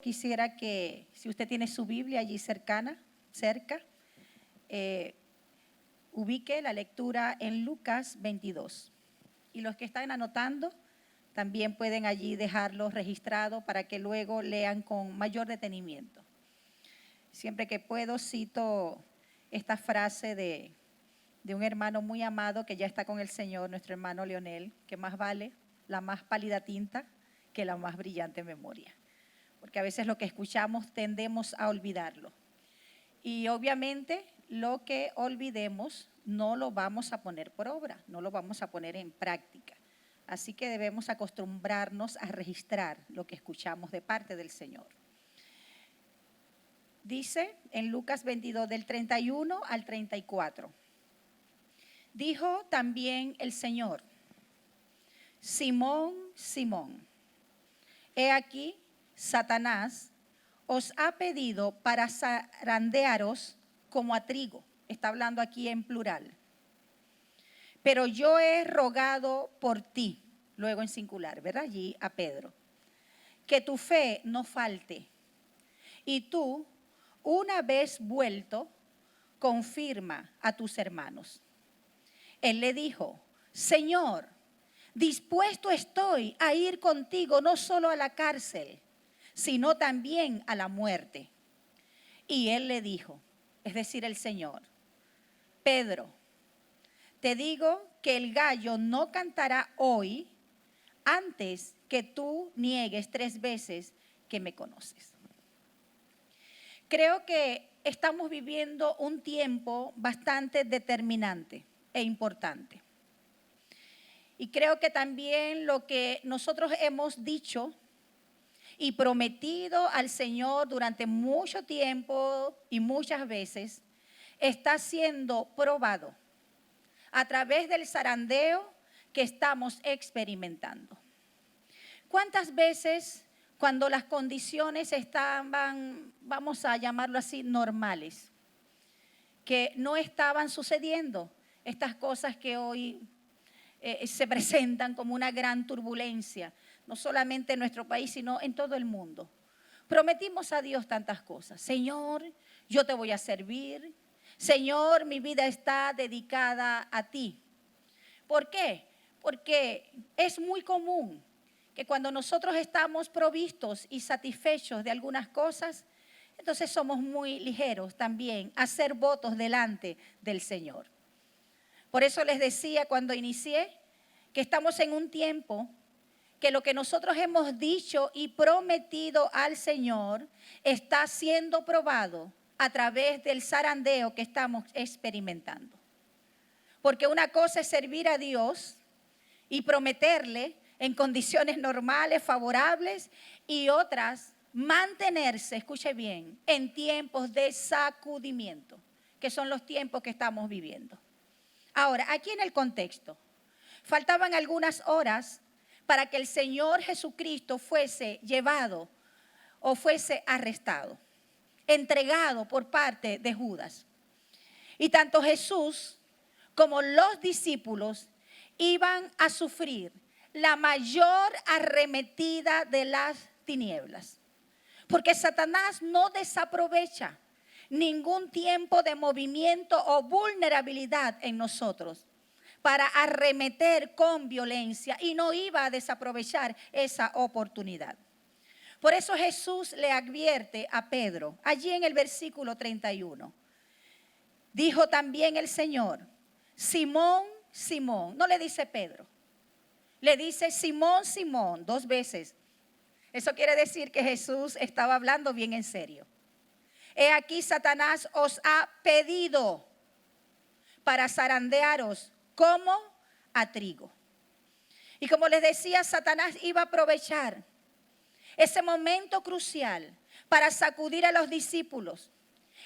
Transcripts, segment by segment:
Quisiera que, si usted tiene su Biblia allí cerca, ubique la lectura en Lucas 22. Y los que están anotando, también pueden allí dejarlo registrado para que luego lean con mayor detenimiento. Siempre que puedo cito esta frase de un hermano muy amado que ya está con el Señor, nuestro hermano Leonel, que más vale la más pálida tinta que la más brillante memoria. Porque a veces lo que escuchamos tendemos a olvidarlo. Y obviamente lo que olvidemos no lo vamos a poner por obra, no lo vamos a poner en práctica. Así que debemos acostumbrarnos a registrar lo que escuchamos de parte del Señor. Dice en Lucas 22 del 31 al 34. Dijo también el Señor: Simón, Simón, he aquí Satanás os ha pedido para zarandearos como a trigo. Está hablando aquí en plural. Pero yo he rogado por ti, luego en singular, ¿verdad? Allí a Pedro, que tu fe no falte. Y tú, una vez vuelto, confirma a tus hermanos. Él le dijo: Señor, dispuesto estoy a ir contigo no solo a la cárcel, sino también a la muerte. Y él le dijo, es decir, el Señor: Pedro, te digo que el gallo no cantará hoy antes que tú niegues 3 veces que me conoces. Creo que estamos viviendo un tiempo bastante determinante e importante. Y creo que también lo que nosotros hemos dicho y prometido al Señor durante mucho tiempo y muchas veces está siendo probado a través del zarandeo que estamos experimentando. ¿Cuántas veces, cuando las condiciones estaban, vamos a llamarlo así, normales, que no estaban sucediendo estas cosas que hoy se presentan como una gran turbulencia, no solamente en nuestro país, sino en todo el mundo? Prometimos a Dios tantas cosas. Señor, yo te voy a servir. Señor, mi vida está dedicada a ti. ¿Por qué? Porque es muy común que cuando nosotros estamos provistos y satisfechos de algunas cosas, entonces somos muy ligeros también a hacer votos delante del Señor. Por eso les decía cuando inicié que estamos en un tiempo que lo que nosotros hemos dicho y prometido al Señor está siendo probado a través del zarandeo que estamos experimentando. Porque una cosa es servir a Dios y prometerle en condiciones normales, favorables, y otras mantenerse, escuche bien, en tiempos de sacudimiento, que son los tiempos que estamos viviendo. Ahora, aquí en el contexto, faltaban algunas horas para que el Señor Jesucristo fuese llevado o fuese arrestado, entregado por parte de Judas. Y tanto Jesús como los discípulos iban a sufrir la mayor arremetida de las tinieblas. Porque Satanás no desaprovecha ningún tiempo de movimiento o vulnerabilidad en nosotros para arremeter con violencia, y no iba a desaprovechar esa oportunidad. Por eso Jesús le advierte a Pedro, allí en el versículo 31. Dijo también el Señor: Simón, Simón. No le dice Pedro, le dice Simón, Simón, 2 veces. Eso quiere decir que Jesús estaba hablando bien en serio. He aquí Satanás os ha pedido para zarandearos como a trigo. Y como les decía, Satanás iba a aprovechar ese momento crucial para sacudir a los discípulos.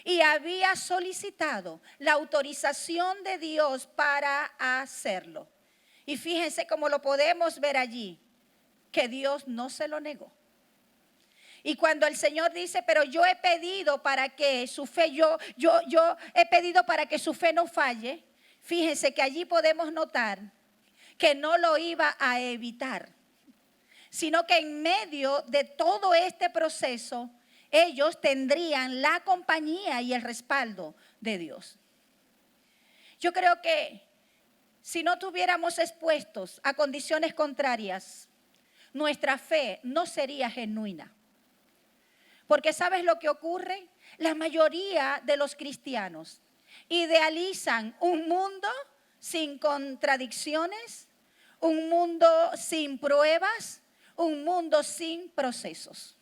Y había solicitado la autorización de Dios para hacerlo. Y fíjense cómo lo podemos ver allí, que Dios no se lo negó. Y cuando el Señor dice, pero yo he pedido para que su fe, yo he pedido para que su fe no falle, fíjense que allí podemos notar que no lo iba a evitar. sino que en medio de todo este proceso, ellos tendrían la compañía y el respaldo de Dios. Yo creo que si no estuviéramos expuestos a condiciones contrarias, nuestra fe no sería genuina. Porque ¿sabes lo que ocurre? La mayoría de los cristianos idealizan un mundo sin contradicciones, un mundo sin pruebas, un mundo sin procesos.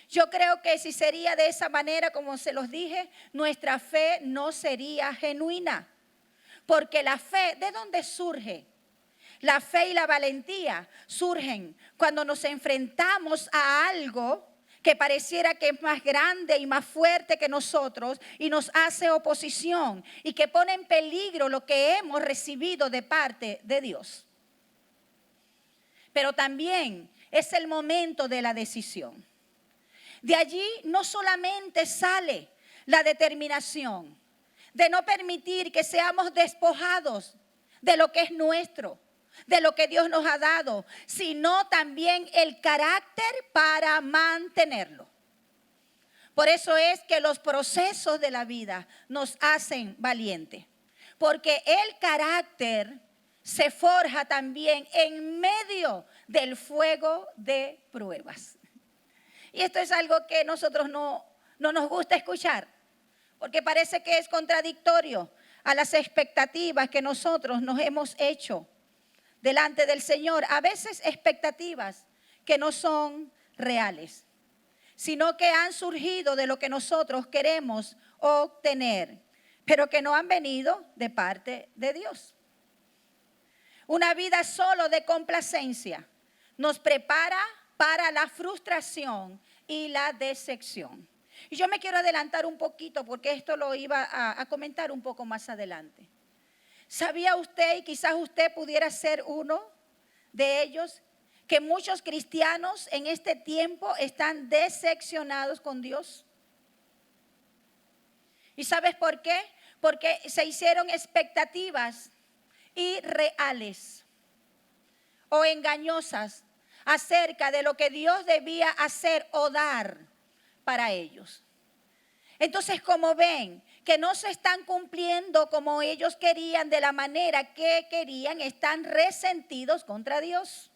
Yo creo que si sería de esa manera, como se los dije, nuestra fe no sería genuina. Porque la fe, ¿de dónde surge? La fe y la valentía surgen cuando nos enfrentamos a algo que pareciera que es más grande y más fuerte que nosotros y nos hace oposición y que pone en peligro lo que hemos recibido de parte de Dios. Pero también es el momento de la decisión. De allí no solamente sale la determinación de no permitir que seamos despojados de lo que es nuestro, de lo que Dios nos ha dado, sino también el carácter para mantenerlo. Por eso es que los procesos de la vida nos hacen valientes, porque el carácter se forja también en medio del fuego de pruebas. Y esto es algo que nosotros no nos gusta escuchar, porque parece que es contradictorio a las expectativas que nosotros nos hemos hecho delante del Señor. A veces expectativas que no son reales, sino que han surgido de lo que nosotros queremos obtener, pero que no han venido de parte de Dios. Una vida solo de complacencia nos prepara para la frustración y la decepción. Y yo me quiero adelantar un poquito porque esto lo iba a comentar un poco más adelante. ¿Sabía usted, y quizás usted pudiera ser uno de ellos, que muchos cristianos en este tiempo están decepcionados con Dios? ¿Y sabes por qué? Porque se hicieron expectativas irreales o engañosas acerca de lo que Dios debía hacer o dar para ellos. Entonces, como ven que no se están cumpliendo como ellos querían, de la manera que querían, están resentidos contra Dios.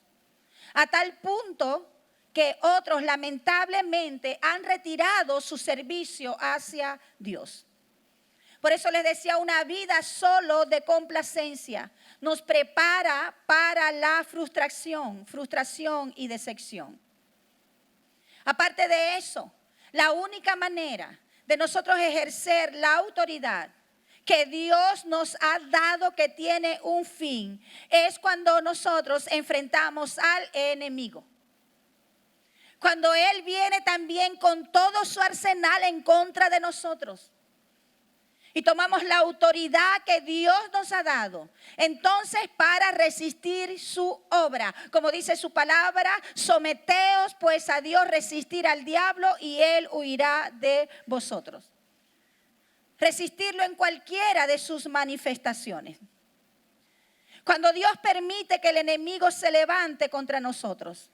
A tal punto que otros lamentablemente han retirado su servicio hacia Dios. Por eso les decía, una vida solo de complacencia nos prepara para la frustración y decepción. Aparte de eso, la única manera de nosotros ejercer la autoridad que Dios nos ha dado, que tiene un fin, es cuando nosotros enfrentamos al enemigo. Cuando Él viene también con todo su arsenal en contra de nosotros. Y tomamos la autoridad que Dios nos ha dado. Entonces, para resistir su obra, como dice su palabra, someteos pues a Dios, resistir al diablo y él huirá de vosotros. Resistirlo en cualquiera de sus manifestaciones. Cuando Dios permite que el enemigo se levante contra nosotros,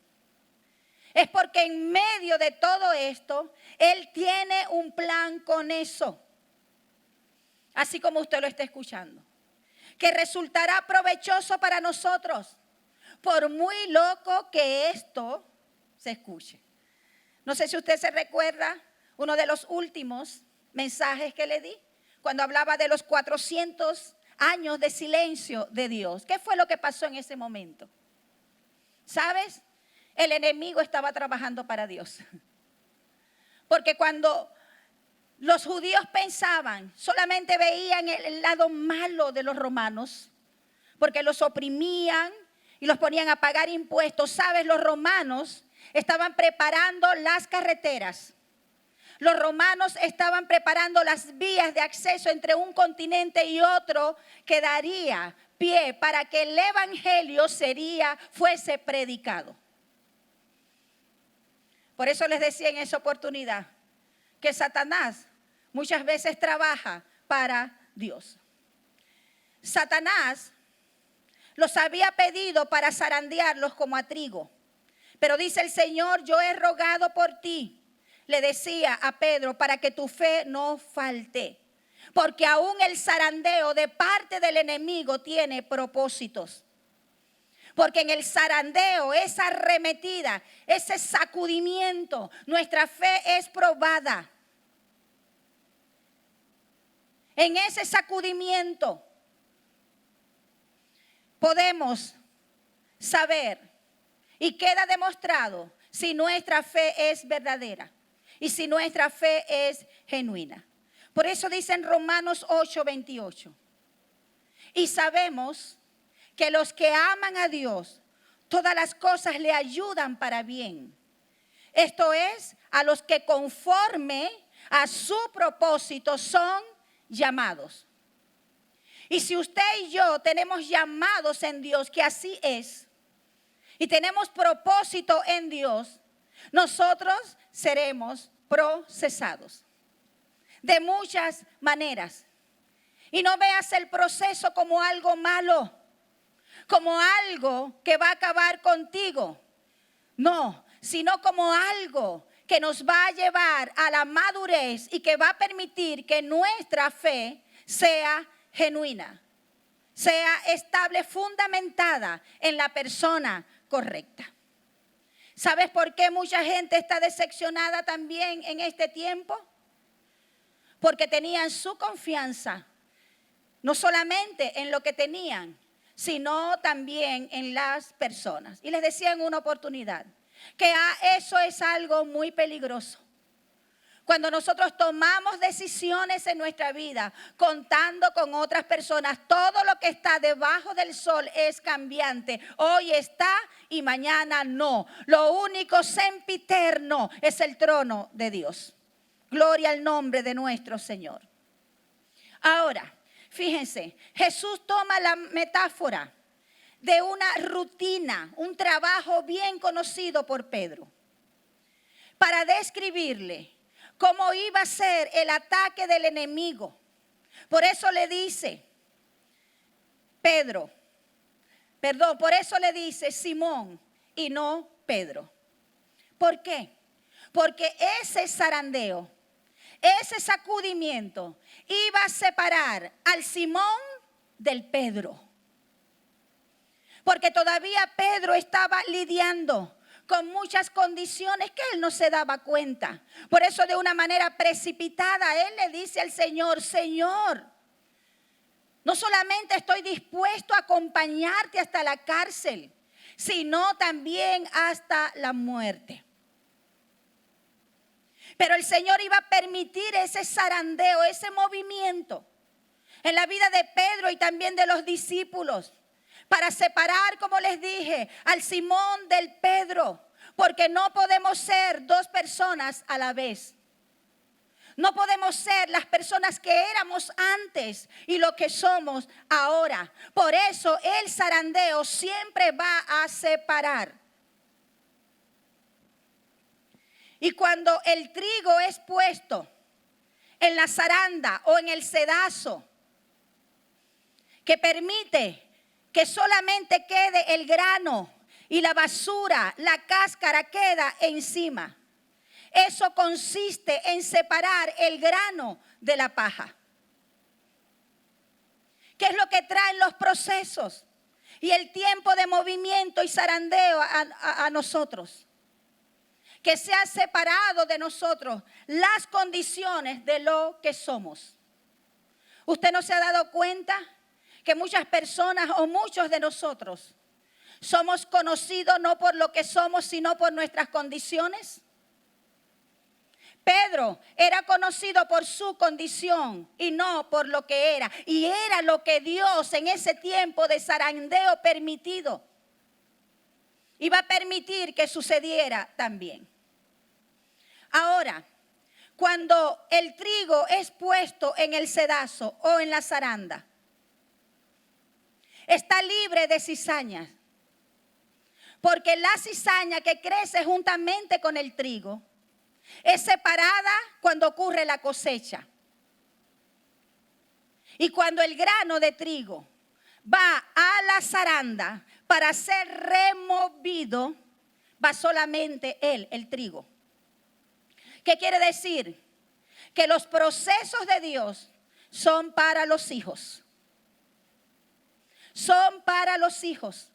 es porque en medio de todo esto, Él tiene un plan con eso. Así como usted lo está escuchando, que resultará provechoso para nosotros, por muy loco que esto se escuche. No sé si usted se recuerda uno de los últimos mensajes que le di, cuando hablaba de los 400 años de silencio de Dios. ¿Qué fue lo que pasó en ese momento? ¿Sabes? El enemigo estaba trabajando para Dios. Porque cuando los judíos pensaban, solamente veían el lado malo de los romanos, porque los oprimían y los ponían a pagar impuestos. ¿Sabes? Los romanos estaban preparando las carreteras. Los romanos estaban preparando las vías de acceso entre un continente y otro que daría pie para que el evangelio fuese predicado. Por eso les decía en esa oportunidad que Satanás muchas veces trabaja para Dios. Satanás los había pedido para zarandearlos como a trigo, Pero dice el Señor, yo he rogado por ti, le decía a Pedro, para que tu fe no falte. Porque aún el zarandeo de parte del enemigo tiene propósitos. Porque en el zarandeo, esa arremetida, ese sacudimiento, nuestra fe es probada. En ese sacudimiento podemos saber y queda demostrado si nuestra fe es verdadera y si nuestra fe es genuina. Por eso dice en Romanos 8:28, y sabemos que los que aman a Dios, todas las cosas le ayudan para bien. Esto es, a los que conforme a su propósito son llamados. Y si usted y yo tenemos llamados en Dios, que así es, y tenemos propósito en Dios, nosotros seremos procesados de muchas maneras. Y no veas el proceso como algo malo, como algo que va a acabar contigo. No, sino como algo que nos va a llevar a la madurez y que va a permitir que nuestra fe sea genuina, sea estable, fundamentada en la persona correcta. ¿Sabes por qué mucha gente está decepcionada también en este tiempo? Porque tenían su confianza no solamente en lo que tenían, sino también en las personas. Y les decía en una oportunidad que eso es algo muy peligroso. Cuando nosotros tomamos decisiones en nuestra vida, contando con otras personas, todo lo que está debajo del sol es cambiante. Hoy está y mañana no. Lo único sempiterno es el trono de Dios. Gloria al nombre de nuestro Señor. Ahora, fíjense, Jesús toma la metáfora de una rutina, un trabajo bien conocido por Pedro, para describirle cómo iba a ser el ataque del enemigo. Por eso le dice por eso le dice Simón y no Pedro. ¿Por qué? Porque ese zarandeo, ese sacudimiento iba a separar al Simón del Pedro. Porque todavía Pedro estaba lidiando con muchas condiciones que él no se daba cuenta. Por eso de una manera precipitada él le dice al Señor, Señor, no solamente estoy dispuesto a acompañarte hasta la cárcel, sino también hasta la muerte. Pero el Señor iba a permitir ese zarandeo, ese movimiento en la vida de Pedro y también de los discípulos, para separar, como les dije, al Simón del Pedro, porque no podemos ser dos personas a la vez. No podemos ser las personas que éramos antes y lo que somos ahora. Por eso el zarandeo siempre va a separar. Y cuando el trigo es puesto en la zaranda o en el cedazo, que permite que solamente quede el grano y la basura, la cáscara queda encima. Eso consiste en separar el grano de la paja. ¿Qué es lo que traen los procesos y el tiempo de movimiento y zarandeo a nosotros? Que se ha separado de nosotros las condiciones de lo que somos. ¿Usted no se ha dado cuenta que muchas personas o muchos de nosotros somos conocidos no por lo que somos, sino por nuestras condiciones? Pedro era conocido por su condición y no por lo que era. Y era lo que Dios en ese tiempo de zarandeo permitido iba a permitir que sucediera también. Ahora, cuando el trigo es puesto en el cedazo o en la zaranda, está libre de cizañas. Porque la cizaña que crece juntamente con el trigo es separada cuando ocurre la cosecha. Y cuando el grano de trigo va a la zaranda para ser removido, va solamente él, el trigo. ¿Qué quiere decir? Que los procesos de Dios son para los hijos. Son para los hijos.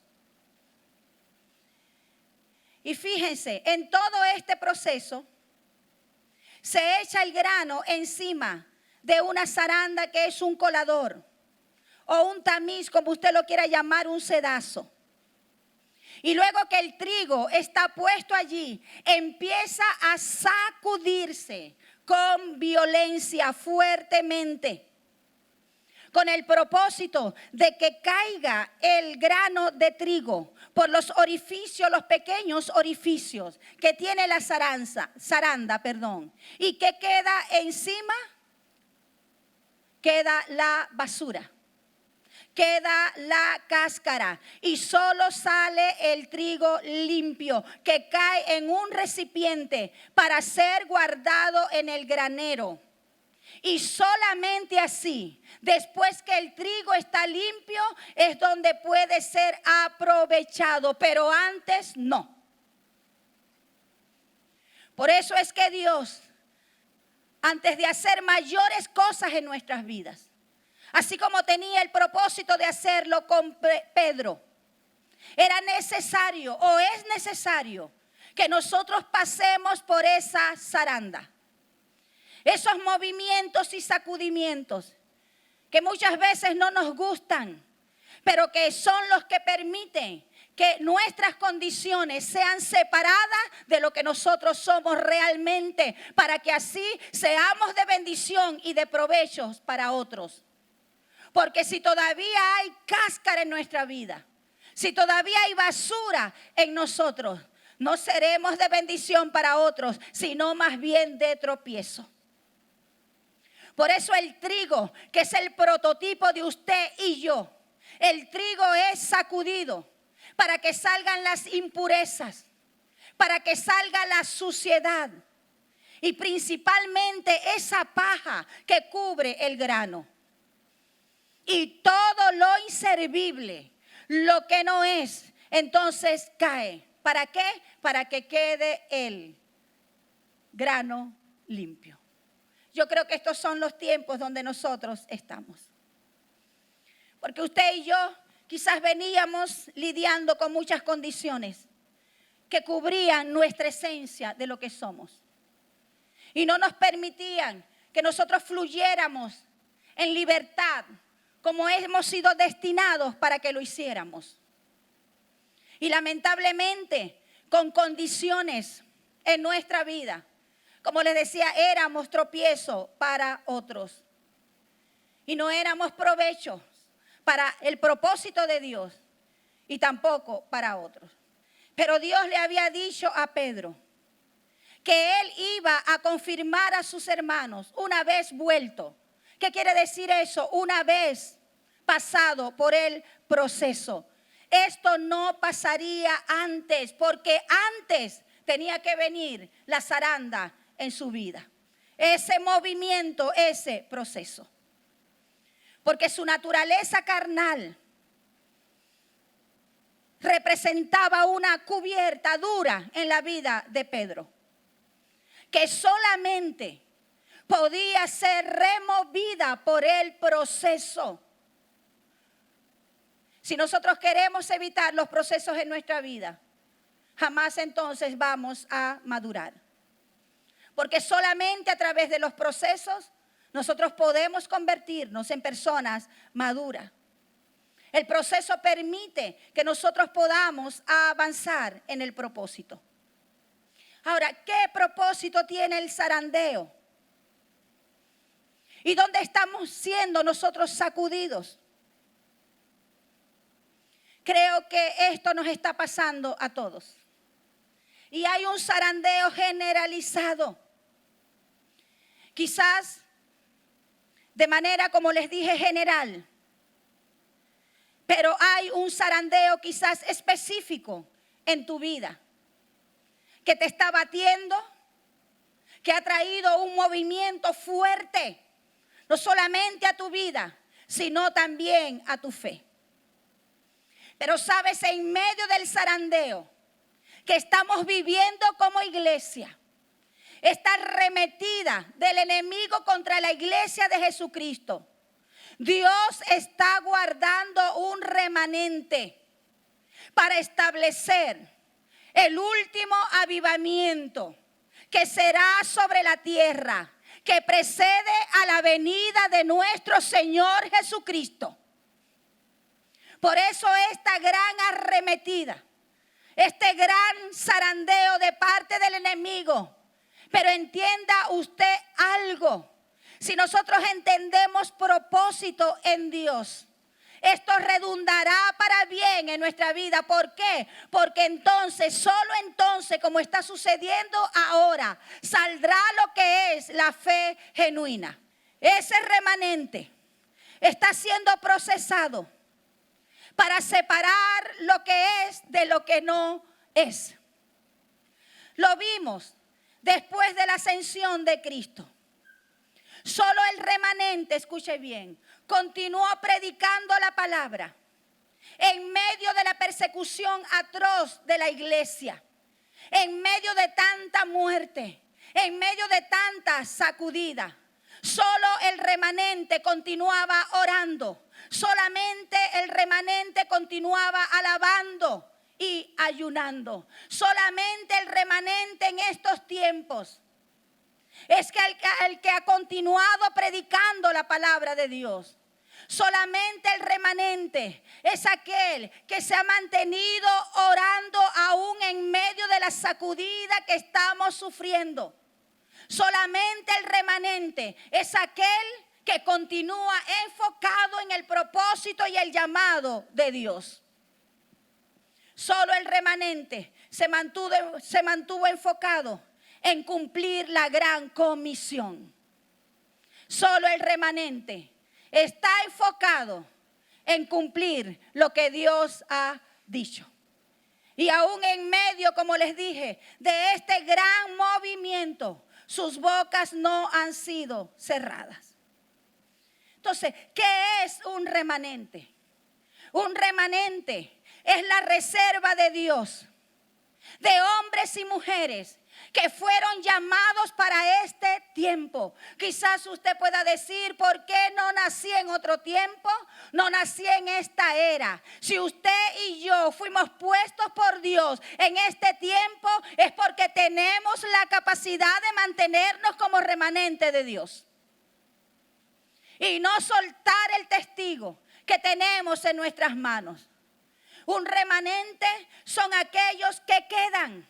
Y fíjense, en todo este proceso se echa el grano encima de una zaranda que es un colador o un tamiz, como usted lo quiera llamar, un sedazo. Y luego que el trigo está puesto allí, empieza a sacudirse con violencia fuertemente, con el propósito de que caiga el grano de trigo por los orificios, los pequeños orificios que tiene la zaranda, y que queda encima, queda la basura. Queda la cáscara y solo sale el trigo limpio que cae en un recipiente para ser guardado en el granero. Y solamente así, después que el trigo está limpio, es donde puede ser aprovechado, pero antes no. Por eso es que Dios, antes de hacer mayores cosas en nuestras vidas, así como tenía el propósito de hacerlo con Pedro, era necesario o es necesario que nosotros pasemos por esa zaranda. Esos movimientos y sacudimientos que muchas veces no nos gustan, pero que son los que permiten que nuestras condiciones sean separadas de lo que nosotros somos realmente, para que así seamos de bendición y de provechos para otros. Porque si todavía hay cáscara en nuestra vida, si todavía hay basura en nosotros, no seremos de bendición para otros, sino más bien de tropiezo. Por eso el trigo, que es el prototipo de usted y yo, el trigo es sacudido para que salgan las impurezas, para que salga la suciedad y principalmente esa paja que cubre el grano. Y todo lo inservible, lo que no es, entonces cae. ¿Para qué? Para que quede el grano limpio. Yo creo que estos son los tiempos donde nosotros estamos. Porque usted y yo quizás veníamos lidiando con muchas condiciones que cubrían nuestra esencia de lo que somos. Y no nos permitían que nosotros fluyéramos en libertad, como hemos sido destinados para que lo hiciéramos. Y lamentablemente, con condiciones en nuestra vida, como les decía, éramos tropiezo para otros. Y no éramos provecho para el propósito de Dios y tampoco para otros. Pero Dios le había dicho a Pedro que él iba a confirmar a sus hermanos una vez vuelto. ¿Qué quiere decir eso? Una vez pasado por el proceso. Esto no pasaría antes, porque antes tenía que venir la zaranda en su vida. Ese movimiento, ese proceso. Porque su naturaleza carnal representaba una cubierta dura en la vida de Pedro, que solamente podía ser removida por el proceso. Si nosotros queremos evitar los procesos en nuestra vida, jamás entonces vamos a madurar. Porque solamente a través de los procesos nosotros podemos convertirnos en personas maduras. El proceso permite que nosotros podamos avanzar en el propósito. Ahora, ¿qué propósito tiene el zarandeo? ¿Y dónde estamos siendo nosotros sacudidos? Creo que esto nos está pasando a todos. Y hay un zarandeo generalizado. Quizás de manera, como les dije, general. Pero hay un zarandeo quizás específico en tu vida que te está batiendo, que ha traído un movimiento fuerte, no solamente a tu vida, sino también a tu fe. Pero sabes, en medio del zarandeo, que estamos viviendo como iglesia, esta arremetida del enemigo contra la iglesia de Jesucristo, Dios está guardando un remanente para establecer el último avivamiento que será sobre la tierra, que precede a la venida de nuestro Señor Jesucristo. Por eso esta gran arremetida, este gran zarandeo de parte del enemigo. Pero entienda usted algo, si nosotros entendemos propósito en Dios, esto redundará para bien en nuestra vida. ¿Por qué? Porque entonces, solo entonces, como está sucediendo ahora, saldrá lo que es la fe genuina. Ese remanente está siendo procesado para separar lo que es de lo que no es. Lo vimos después de la ascensión de Cristo. Solo el remanente, escuche bien, continuó predicando la palabra en medio de la persecución atroz de la iglesia, en medio de tanta muerte, en medio de tanta sacudida. Solo el remanente continuaba orando, solamente el remanente continuaba alabando y ayunando. Solamente el remanente en estos tiempos es que el que ha continuado predicando la palabra de Dios. Solamente el remanente es aquel que se ha mantenido orando aún en medio de la sacudida que estamos sufriendo. Solamente el remanente es aquel que continúa enfocado en el propósito y el llamado de Dios. Solo el remanente se mantuvo enfocado en cumplir la gran comisión. Solo el remanente está enfocado en cumplir lo que Dios ha dicho. Y aún en medio, como les dije, de este gran movimiento, sus bocas no han sido cerradas. Entonces, ¿qué es un remanente? Un remanente es la reserva de Dios, de hombres y mujeres que fueron llamados para este tiempo. Quizás usted pueda decir, ¿por qué no nací en otro tiempo? No nací en esta era. Si usted y yo fuimos puestos por Dios en este tiempo, es porque tenemos la capacidad de mantenernos como remanente de Dios y no soltar el testigo que tenemos en nuestras manos. Un remanente son aquellos que quedan,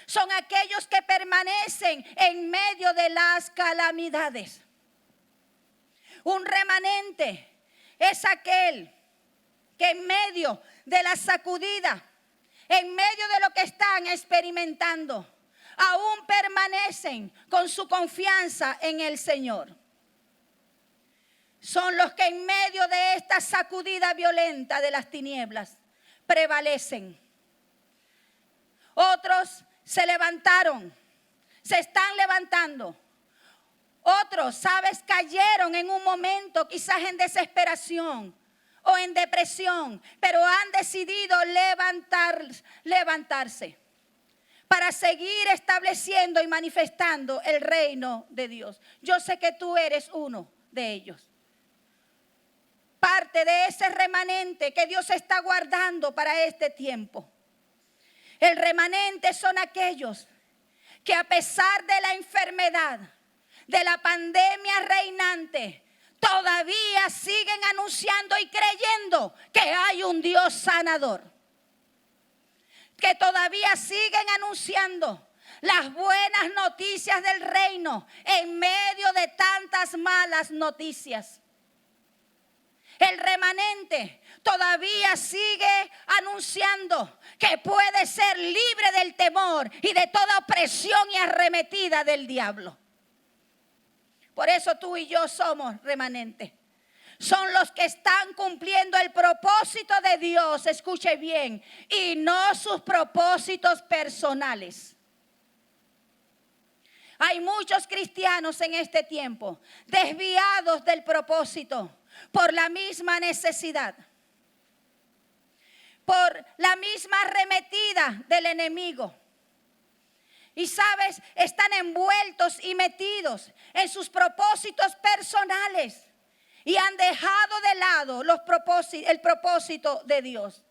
son aquellos que permanecen en medio de las calamidades. Un remanente es aquel que en medio de la sacudida, en medio de lo que están experimentando, aún permanecen con su confianza en el Señor. Son los que en medio de esta sacudida violenta de las tinieblas prevalecen. Otros se levantaron, se están levantando. Otros, sabes, cayeron en un momento quizás en desesperación o en depresión, pero han decidido levantarse para seguir estableciendo y manifestando el reino de Dios. Yo sé que tú eres uno de ellos. Parte de ese remanente que Dios está guardando para este tiempo. El remanente son aquellos que a pesar de la enfermedad, de la pandemia reinante, todavía siguen anunciando y creyendo que hay un Dios sanador. Que todavía siguen anunciando las buenas noticias del reino en medio de tantas malas noticias. El remanente todavía sigue anunciando que puede ser libre del temor y de toda opresión y arremetida del diablo. Por eso tú y yo somos remanentes. Son los que están cumpliendo el propósito de Dios, escuche bien, y no sus propósitos personales. Hay muchos cristianos en este tiempo desviados del propósito por la misma necesidad. por la misma arremetida del enemigo. Y sabes, están envueltos y metidos en sus propósitos personales y han dejado de lado el propósito de Dios.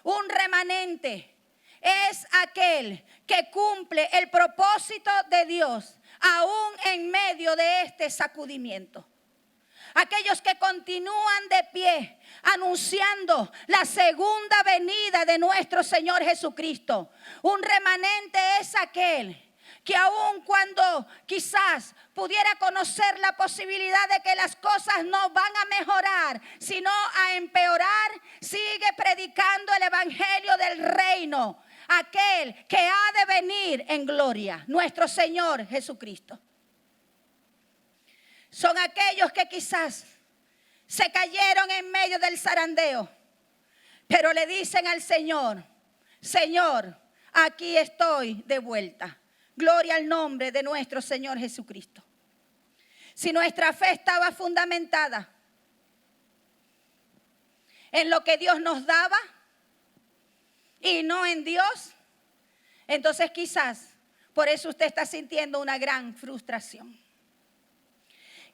Un remanente es aquel que cumple el propósito de Dios aún en medio de este sacudimiento. Aquellos que continúan de pie anunciando la segunda venida de nuestro Señor Jesucristo. Un remanente es aquel que aun cuando quizás pudiera conocer la posibilidad de que las cosas no van a mejorar, sino a empeorar, sigue predicando el evangelio del reino. Aquel que ha de venir en gloria, nuestro Señor Jesucristo. Son aquellos que quizás se cayeron en medio del zarandeo, pero le dicen al Señor: Señor, aquí estoy de vuelta. Gloria al nombre de nuestro Señor Jesucristo. Si nuestra fe estaba fundamentada en lo que Dios nos daba y no en Dios, entonces quizás por eso usted está sintiendo una gran frustración.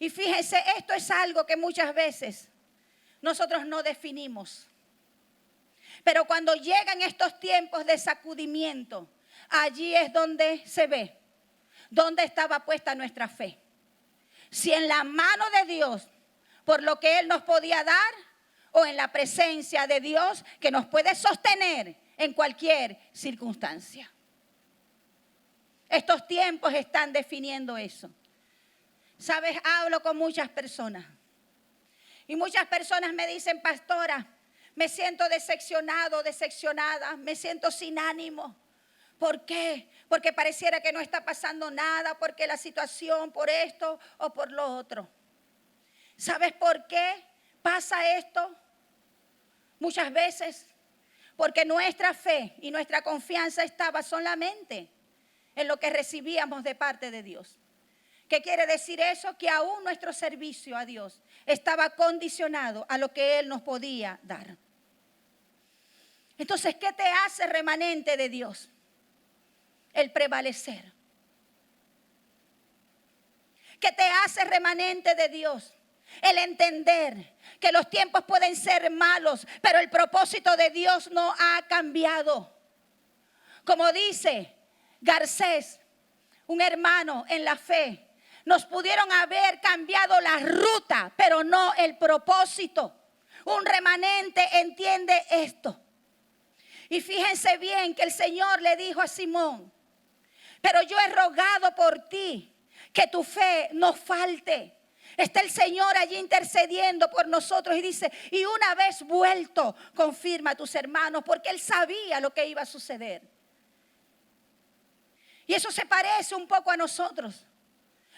Y fíjense, esto es algo que muchas veces nosotros no definimos. Pero cuando llegan estos tiempos de sacudimiento, allí es donde se ve dónde estaba puesta nuestra fe. Si en la mano de Dios, por lo que Él nos podía dar, o en la presencia de Dios que nos puede sostener en cualquier circunstancia. Estos tiempos están definiendo eso. Sabes, hablo con muchas personas y muchas personas me dicen: pastora, me siento decepcionado, decepcionada, me siento sin ánimo. ¿Por qué? Porque pareciera que no está pasando nada, porque la situación, por esto o por lo otro. ¿Sabes por qué pasa esto? Muchas veces porque nuestra fe y nuestra confianza estaba solamente en lo que recibíamos de parte de Dios. ¿Qué quiere decir eso? Que aún nuestro servicio a Dios estaba condicionado a lo que Él nos podía dar. Entonces, ¿qué te hace remanente de Dios? El prevalecer. ¿Qué te hace remanente de Dios? El entender que los tiempos pueden ser malos, pero el propósito de Dios no ha cambiado. Como dice Garcés, un hermano en la fe, nos pudieron haber cambiado la ruta, pero no el propósito. Un remanente entiende esto. Y fíjense bien que el Señor le dijo a Simón: pero yo he rogado por ti que tu fe no falte. Está el Señor allí intercediendo por nosotros y dice: y una vez vuelto, confirma a tus hermanos, porque Él sabía lo que iba a suceder. Y eso se parece un poco a nosotros.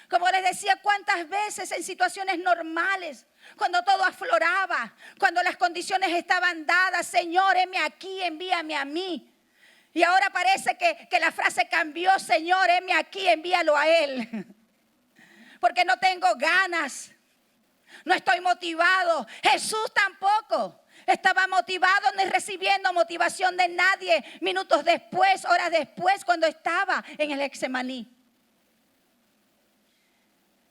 Como les decía, cuántas veces en situaciones normales, cuando todo afloraba, cuando las condiciones estaban dadas: Señor, heme aquí, envíame a mí. Y ahora parece que la frase cambió: Señor, heme aquí, envíalo a Él. Porque no tengo ganas, no estoy motivado. Jesús tampoco estaba motivado ni recibiendo motivación de nadie minutos después, horas después, cuando estaba en el Getsemaní.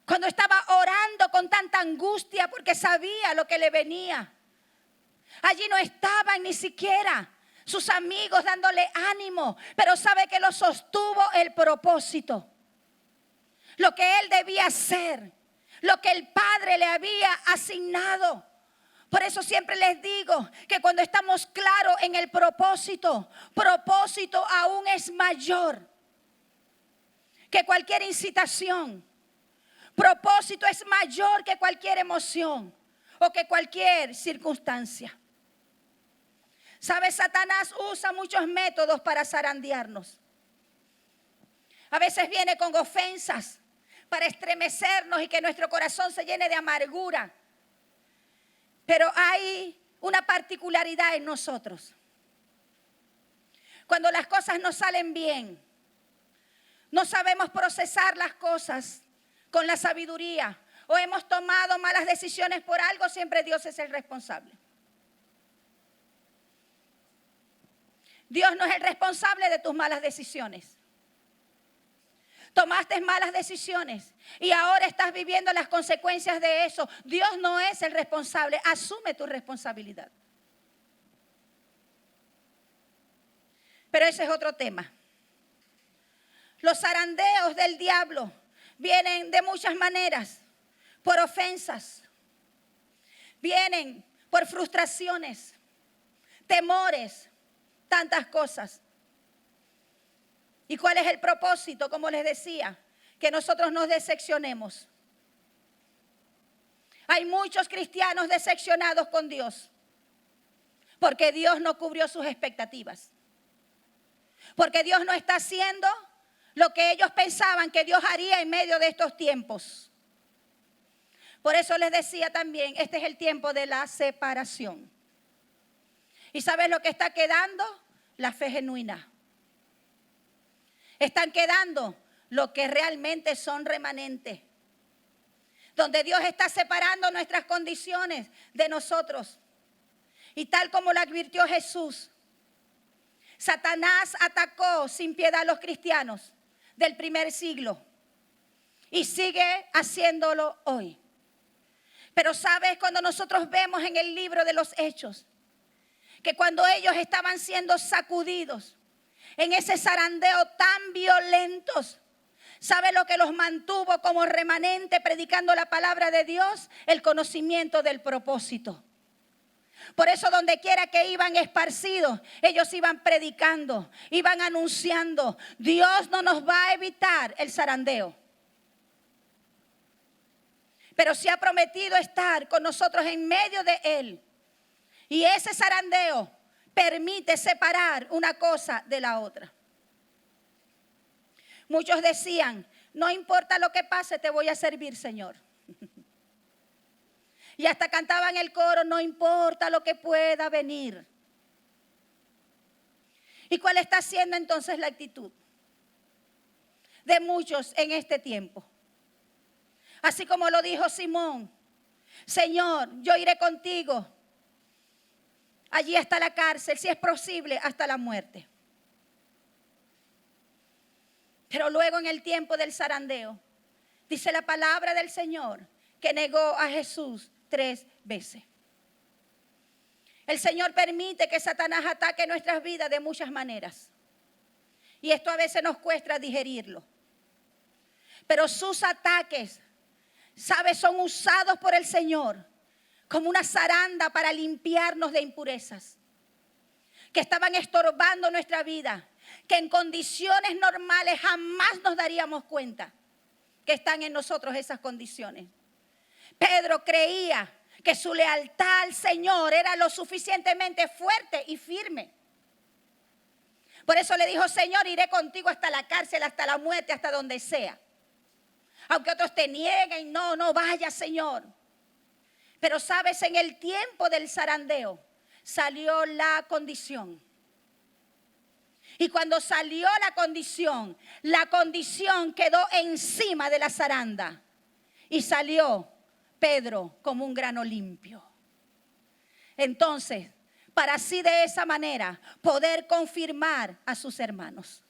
Cuando estaba orando con tanta angustia porque sabía lo que le venía. Allí no estaban ni siquiera sus amigos dándole ánimo, pero sabe que lo sostuvo el propósito. Lo que él debía hacer, lo que el Padre le había asignado. Por eso siempre les digo que cuando estamos claros en el propósito aún es mayor que cualquier incitación. Propósito es mayor que cualquier emoción o que cualquier circunstancia. ¿Sabes? Satanás usa muchos métodos para zarandearnos. A veces viene con ofensas para estremecernos y que nuestro corazón se llene de amargura. Pero hay una particularidad en nosotros. Cuando las cosas no salen bien, no sabemos procesar las cosas con la sabiduría, o hemos tomado malas decisiones por algo, siempre Dios es el responsable. Dios no es el responsable de tus malas decisiones. Tomaste malas decisiones y ahora estás viviendo las consecuencias de eso. Dios no es el responsable. Asume tu responsabilidad. Pero ese es otro tema. Los zarandeos del diablo vienen de muchas maneras. Por ofensas. Vienen por frustraciones, temores, tantas cosas. ¿Y cuál es el propósito? Como les decía, que nosotros nos decepcionemos. Hay muchos cristianos decepcionados con Dios porque Dios no cubrió sus expectativas. Porque Dios no está haciendo lo que ellos pensaban que Dios haría en medio de estos tiempos. Por eso les decía también, este es el tiempo de la separación. ¿Y sabes lo que está quedando? La fe genuina. Están quedando lo que realmente son remanentes. Donde Dios está separando nuestras condiciones de nosotros. Y tal como lo advirtió Jesús, Satanás atacó sin piedad a los cristianos del primer siglo. Y sigue haciéndolo hoy. Pero sabes, cuando nosotros vemos en el libro de los Hechos, que cuando ellos estaban siendo sacudidos en ese zarandeo tan violentos, ¿sabe lo que los mantuvo como remanente predicando la palabra de Dios? El conocimiento del propósito. Por eso donde quiera que iban esparcidos, ellos iban predicando, iban anunciando. Dios no nos va a evitar el zarandeo. Pero sí ha prometido estar con nosotros en medio de él. Y ese zarandeo permite separar una cosa de la otra. Muchos decían, no importa lo que pase, te voy a servir, Señor. Y hasta cantaban el coro, no importa lo que pueda venir. ¿Y cuál está siendo entonces la actitud de muchos en este tiempo? Así como lo dijo Simón, Señor, yo iré contigo allí hasta la cárcel, si es posible, hasta la muerte. Pero luego en el tiempo del zarandeo, dice la palabra del Señor que negó a Jesús 3 veces. El Señor permite que Satanás ataque nuestras vidas de muchas maneras. Y esto a veces nos cuesta digerirlo. Pero sus ataques, ¿sabes? Son usados por el Señor como una zaranda para limpiarnos de impurezas que estaban estorbando nuestra vida, que en condiciones normales jamás nos daríamos cuenta que están en nosotros esas condiciones. Pedro creía que su lealtad al Señor era lo suficientemente fuerte y firme. Por eso le dijo, Señor, iré contigo hasta la cárcel, hasta la muerte, hasta donde sea. Aunque otros te nieguen, no vayas, Señor. Pero sabes, en el tiempo del zarandeo salió la condición. Y cuando salió la condición quedó encima de la zaranda. Y salió Pedro como un grano limpio. Entonces, para así de esa manera poder confirmar a sus hermanos.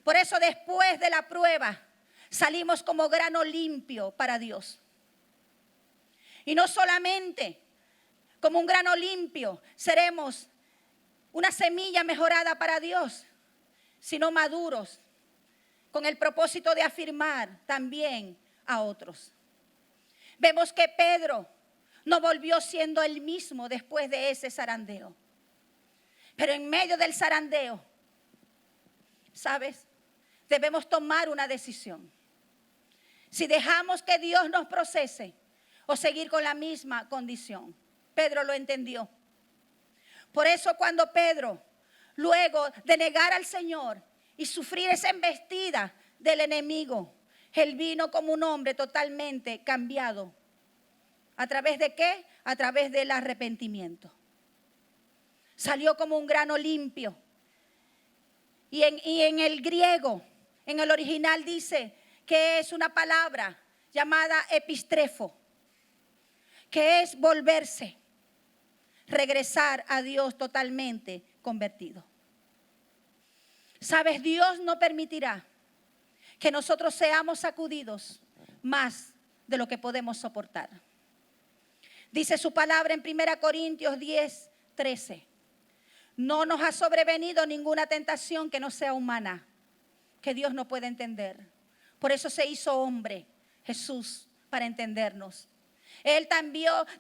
Por eso después de la prueba salimos como grano limpio para Dios. Y no solamente como un grano limpio seremos una semilla mejorada para Dios, sino maduros con el propósito de afirmar también a otros. Vemos que Pedro no volvió siendo el mismo después de ese zarandeo. Pero en medio del zarandeo, ¿sabes? Debemos tomar una decisión. Si dejamos que Dios nos procese o seguir con la misma condición. Pedro lo entendió. Por eso cuando Pedro, luego de negar al Señor y sufrir esa embestida del enemigo, él vino como un hombre totalmente cambiado. ¿A través de qué? A través del arrepentimiento. Salió como un grano limpio. Y en el griego, en el original dice que es una palabra llamada epistrefo, que es volverse. regresar a Dios totalmente convertido. Sabes, Dios no permitirá que nosotros seamos sacudidos más de lo que podemos soportar. Dice su palabra en 1 Corintios 10:13. No nos ha sobrevenido ninguna tentación que no sea humana, que Dios no puede entender. Por eso se hizo hombre, Jesús, para entendernos. Él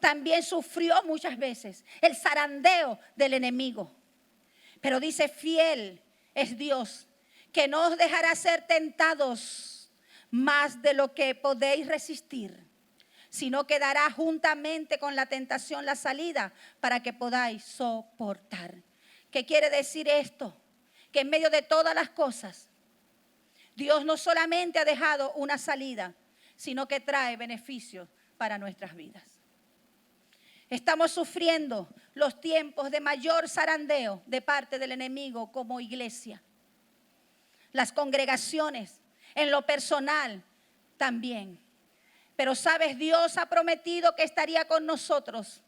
también sufrió muchas veces el zarandeo del enemigo. Pero dice, fiel es Dios, que no os dejará ser tentados más de lo que podéis resistir, sino que dará juntamente con la tentación la salida para que podáis soportar. ¿Qué quiere decir esto? Que en medio de todas las cosas, Dios no solamente ha dejado una salida, sino que trae beneficios para nuestras vidas. Estamos sufriendo los tiempos de mayor zarandeo de parte del enemigo como iglesia. Las congregaciones, en lo personal también. Pero sabes, Dios ha prometido que estaría con nosotros.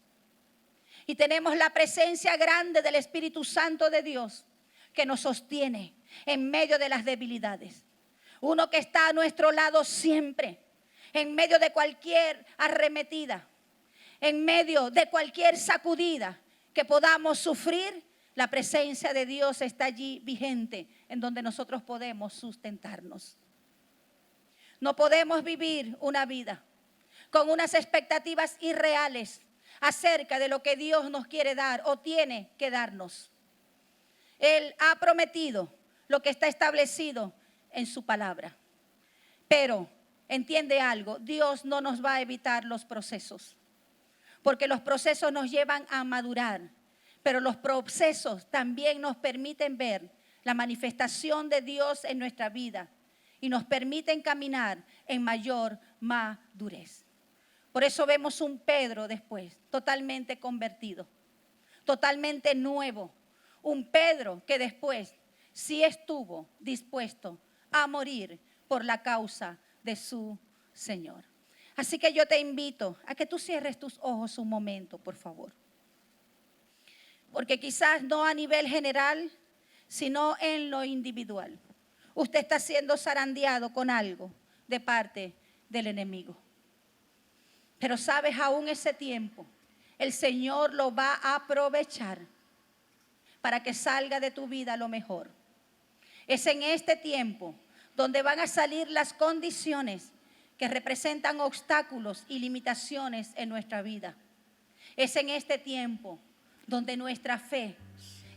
Y tenemos la presencia grande del Espíritu Santo de Dios que nos sostiene en medio de las debilidades. Uno que está a nuestro lado siempre, en medio de cualquier arremetida, en medio de cualquier sacudida que podamos sufrir, la presencia de Dios está allí vigente, en donde nosotros podemos sustentarnos. No podemos vivir una vida con unas expectativas irreales acerca de lo que Dios nos quiere dar o tiene que darnos. Él ha prometido lo que está establecido en su palabra. Pero, entiende algo, Dios no nos va a evitar los procesos, porque los procesos nos llevan a madurar, pero los procesos también nos permiten ver la manifestación de Dios en nuestra vida y nos permiten caminar en mayor madurez. Por eso vemos un Pedro después, totalmente convertido, totalmente nuevo. Un Pedro que después sí estuvo dispuesto a morir por la causa de su Señor. Así que yo te invito a que tú cierres tus ojos un momento, por favor. Porque quizás no a nivel general, sino en lo individual. Usted está siendo zarandeado con algo de parte del enemigo. Pero sabes, aún ese tiempo, el Señor lo va a aprovechar para que salga de tu vida lo mejor. Es en este tiempo donde van a salir las condiciones que representan obstáculos y limitaciones en nuestra vida. Es en este tiempo donde nuestra fe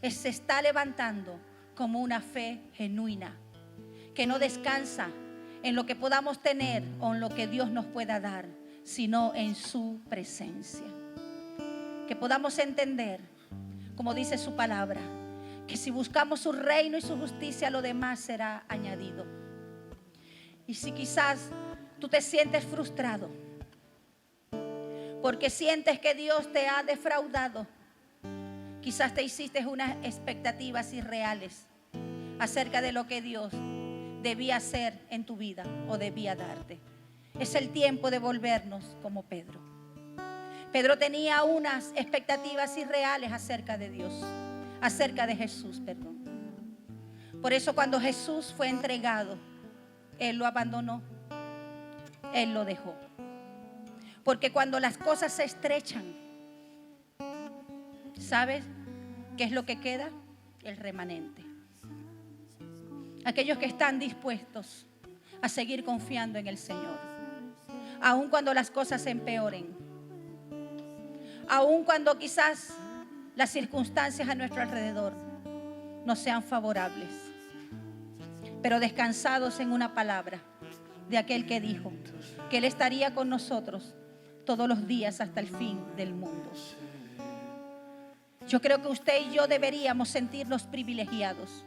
se está levantando como una fe genuina, que no descansa en lo que podamos tener o en lo que Dios nos pueda dar, sino en su presencia. Que podamos entender, como dice su palabra, que si buscamos su reino y su justicia, lo demás será añadido. Y si quizás tú te sientes frustrado porque sientes que Dios te ha defraudado, quizás te hiciste unas expectativas irreales acerca de lo que Dios debía hacer en tu vida o debía darte. Es el tiempo de volvernos como Pedro. Pedro tenía unas expectativas irreales acerca de Dios, acerca de Jesús, perdón. Por eso cuando Jesús fue entregado, Él lo abandonó, Él lo dejó. Porque cuando las cosas se estrechan, ¿sabes qué es lo que queda? El remanente. Aquellos que están dispuestos a seguir confiando en el Señor, aun cuando las cosas se empeoren, aun cuando quizás las circunstancias a nuestro alrededor no sean favorables, pero descansados en una palabra de aquel que dijo que Él estaría con nosotros todos los días hasta el fin del mundo. Yo creo que usted y yo deberíamos sentirnos privilegiados,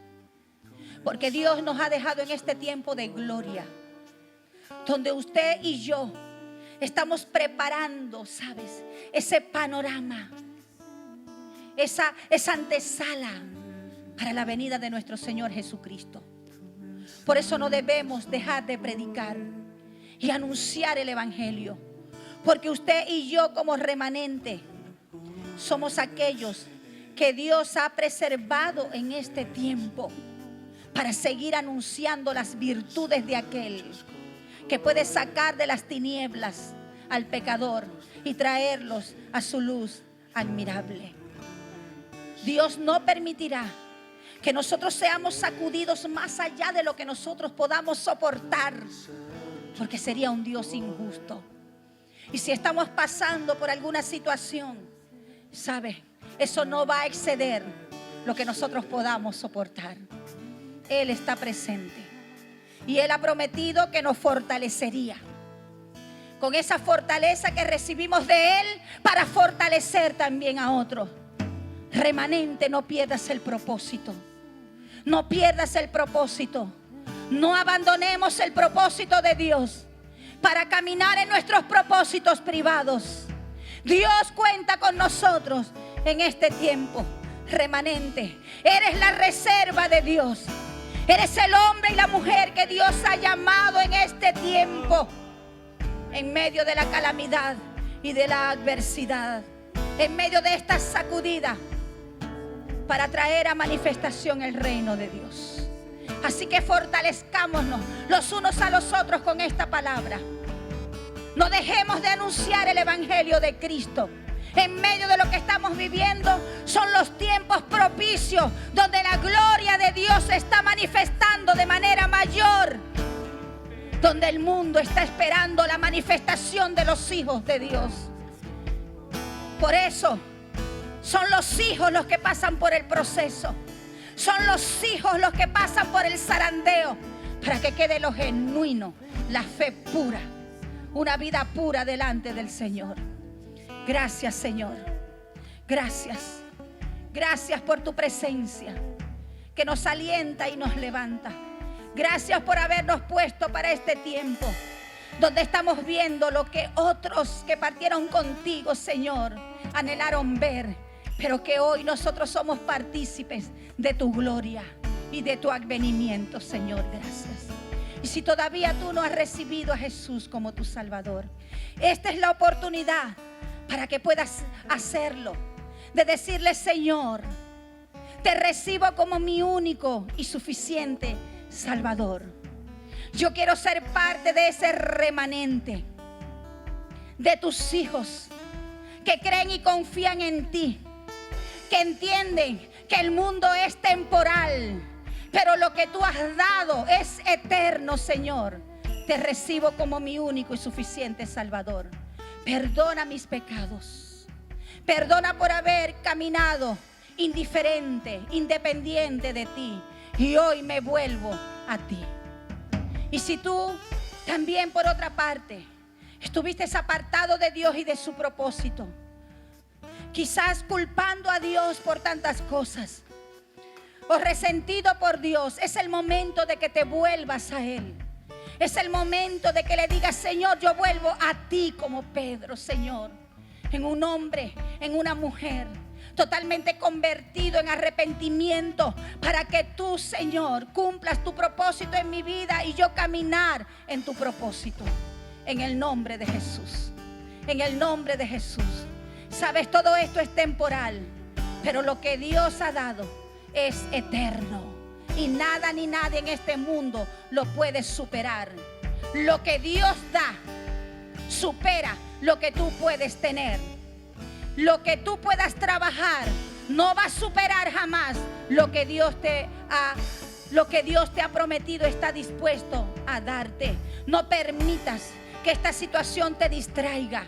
porque Dios nos ha dejado en este tiempo de gloria, donde usted y yo estamos preparando, ¿sabes? Ese panorama, esa antesala para la venida de nuestro Señor Jesucristo. Por eso no debemos dejar de predicar y anunciar el Evangelio, porque usted y yo como remanente somos aquellos que Dios ha preservado en este tiempo para seguir anunciando las virtudes de aquel que puede sacar de las tinieblas al pecador y traerlos a su luz admirable. Dios no permitirá que nosotros seamos sacudidos más allá de lo que nosotros podamos soportar, porque sería un Dios injusto. Y si estamos pasando por alguna situación, ¿sabe? Eso no va a exceder lo que nosotros podamos soportar. Él está presente y Él ha prometido que nos fortalecería. Con esa fortaleza que recibimos de Él para fortalecer también a otros. Remanente, no pierdas el propósito. No pierdas el propósito. No abandonemos el propósito de Dios para caminar en nuestros propósitos privados. Dios cuenta con nosotros en este tiempo. Remanente, eres la reserva de Dios. Eres el hombre y la mujer que Dios ha llamado en este tiempo, en medio de la calamidad y de la adversidad, en medio de esta sacudida, para traer a manifestación el reino de Dios. Así que fortalezcámonos los unos a los otros con esta palabra. No dejemos de anunciar el evangelio de Cristo. En medio de lo que estamos viviendo, son los tiempos propicios donde la gloria de Dios se está manifestando de manera mayor, donde el mundo está esperando la manifestación de los hijos de Dios. Por eso son los hijos los que pasan por el proceso, son los hijos los que pasan por el zarandeo, para que quede lo genuino, la fe pura, una vida pura delante del Señor. Gracias, Señor. Gracias. Gracias por tu presencia que nos alienta y nos levanta. Gracias por habernos puesto para este tiempo donde estamos viendo lo que otros que partieron contigo, Señor, anhelaron ver, pero que hoy nosotros somos partícipes de tu gloria y de tu advenimiento, Señor. Gracias. Y si todavía tú no has recibido a Jesús como tu Salvador, esta es la oportunidad para que puedas hacerlo, de decirle: Señor, te recibo como mi único y suficiente Salvador. Yo quiero ser parte de ese remanente, de tus hijos que creen y confían en ti, que entienden que el mundo es temporal, pero lo que tú has dado es eterno, Señor. Te recibo como mi único y suficiente Salvador. Perdona mis pecados. Perdona por haber caminado indiferente, independiente de ti. Y hoy me vuelvo a ti. Y si tú también, por otra parte, estuviste apartado de Dios y de su propósito, quizás culpando a Dios por tantas cosas, o resentido por Dios, es el momento de que te vuelvas a Él. Es el momento de que le digas: Señor, yo vuelvo a ti, como Pedro, Señor, en un hombre, en una mujer, totalmente convertido en arrepentimiento, para que tú, Señor, cumplas tu propósito en mi vida y yo caminar en tu propósito. En el nombre de Jesús. En el nombre de Jesús. Sabes, todo esto es temporal, pero lo que Dios ha dado es eterno. Y nada ni nadie en este mundo lo puede superar. Lo que Dios da supera lo que tú puedes tener. Lo que tú puedas trabajar no va a superar jamás lo que Dios te ha prometido, está dispuesto a darte. No permitas que esta situación te distraiga.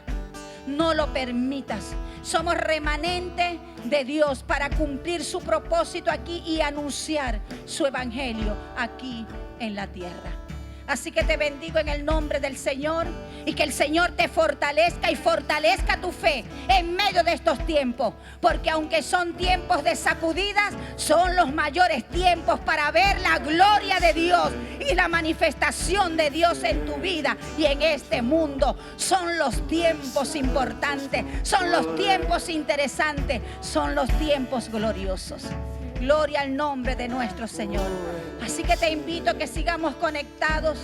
No lo permitas. Somos remanente de Dios para cumplir su propósito aquí y anunciar su evangelio aquí en la tierra. Así que te bendigo en el nombre del Señor, y que el Señor te fortalezca y fortalezca tu fe en medio de estos tiempos, porque aunque son tiempos de sacudidas, son los mayores tiempos para ver la gloria de Dios y la manifestación de Dios en tu vida y en este mundo. Son los tiempos importantes, son los tiempos interesantes, son los tiempos gloriosos. Gloria al nombre de nuestro Señor. Así que te invito a que sigamos conectados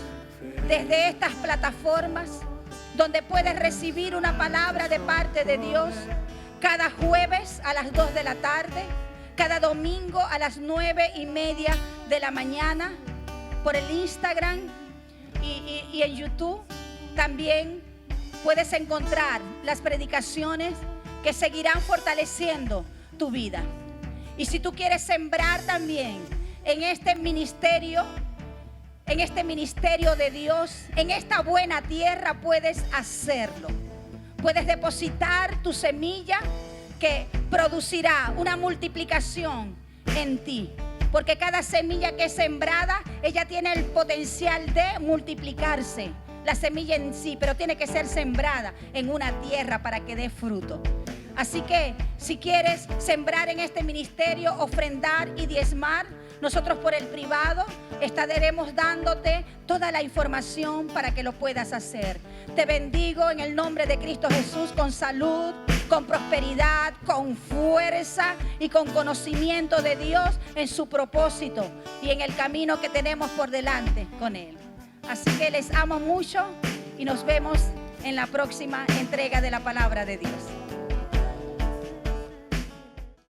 desde estas plataformas donde puedes recibir una palabra de parte de Dios. cada jueves a las 2 de la tarde, cada domingo a las 9:30 de la mañana, por el Instagram y en YouTube. También puedes encontrar las predicaciones que seguirán fortaleciendo tu vida. Y si tú quieres sembrar también en este ministerio de Dios, en esta buena tierra, puedes hacerlo. Puedes depositar tu semilla que producirá una multiplicación en ti. Porque cada semilla que es sembrada, ella tiene el potencial de multiplicarse. La semilla en sí, pero tiene que ser sembrada en una tierra para que dé fruto. Así que si quieres sembrar en este ministerio, ofrendar y diezmar, nosotros por el privado estaremos dándote toda la información para que lo puedas hacer. Te bendigo en el nombre de Cristo Jesús con salud, con prosperidad, con fuerza y con conocimiento de Dios en su propósito y en el camino que tenemos por delante con Él. Así que les amo mucho y nos vemos en la próxima entrega de la palabra de Dios.